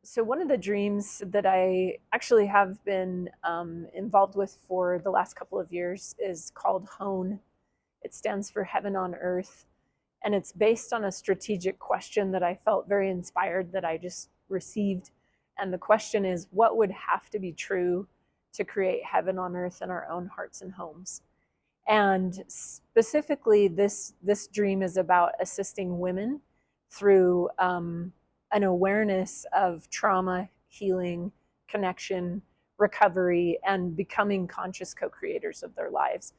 So one of the dreams that I actually have been involved with for the last couple of years is called HONE. It stands for Heaven on Earth, and it's based on a strategic question that I felt very inspired that I just received. And the question is, what would have to be true to create heaven on earth in our own hearts and homes? And specifically, this dream is about assisting women through an awareness of trauma, healing, connection, recovery, and becoming conscious co-creators of their lives.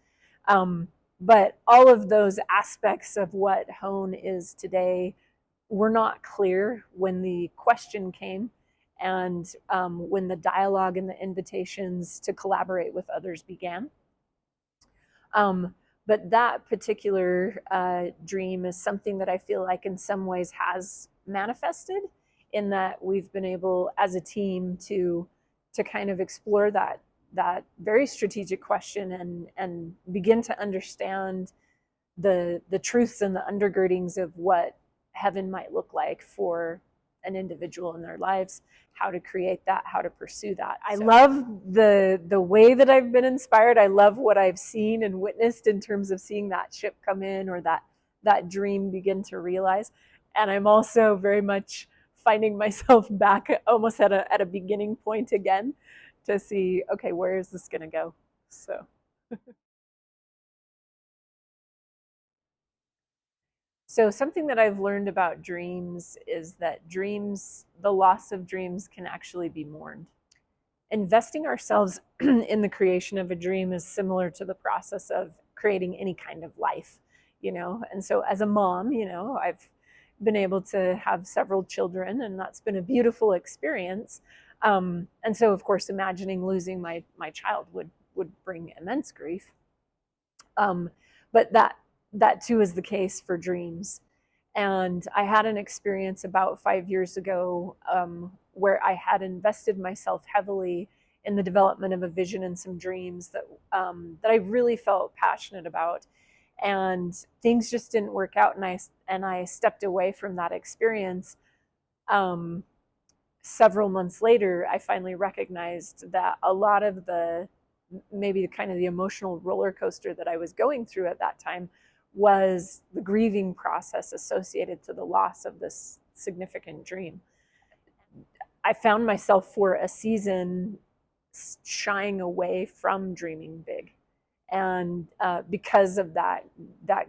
But all of those aspects of what Hone is today were not clear when the question came, and when the dialogue and the invitations to collaborate with others began. But that particular dream is something that I feel like in some ways has manifested, in that we've been able as a team to kind of explore that very strategic question and begin to understand the truths and the undergirdings of what heaven might look like for an individual in their lives, how to create that, how to pursue that. I love the way that I've been inspired. I love what I've seen and witnessed in terms of seeing that ship come in, or that dream begin to realize. And I'm also very much finding myself back almost at a beginning point again to see, okay, where is this going to go? So something that I've learned about dreams is that dreams, the loss of dreams, can actually be mourned. Investing ourselves in the creation of a dream is similar to the process of creating any kind of life, And so as a mom, I've been able to have several children, and that's been a beautiful experience. And so, of course, imagining losing my child would bring immense grief. But that too is the case for dreams. And I had an experience about 5 years ago where I had invested myself heavily in the development of a vision and some dreams that I really felt passionate about. And things just didn't work out, and I stepped away from that experience. Several months later, I finally recognized that a lot of maybe kind of the emotional roller coaster that I was going through at that time was the grieving process associated to the loss of this significant dream. I found myself for a season shying away from dreaming big, and because of that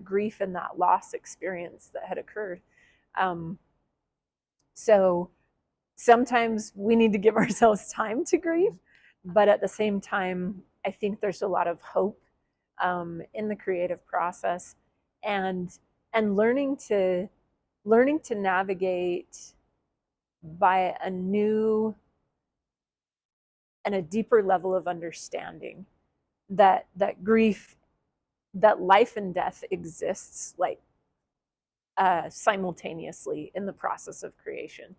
grief and that loss experience that had occurred. So sometimes we need to give ourselves time to grieve, but at the same time, I think there's a lot of hope in the creative process, and learning to navigate by a new and a deeper level of understanding that grief, that life and death exists like simultaneously in the process of creation,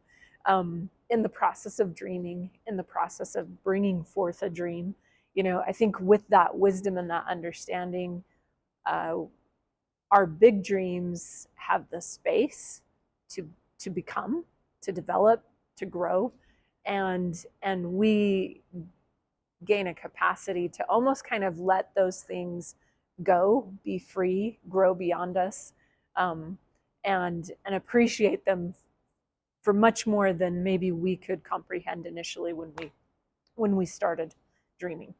in the process of dreaming, in the process of bringing forth a dream. I think with that wisdom and that understanding, our big dreams have the space to become, to develop, to grow, and we gain a capacity to almost kind of let those things go, be free, grow beyond us, and appreciate them for much more than maybe we could comprehend initially when we started dreaming.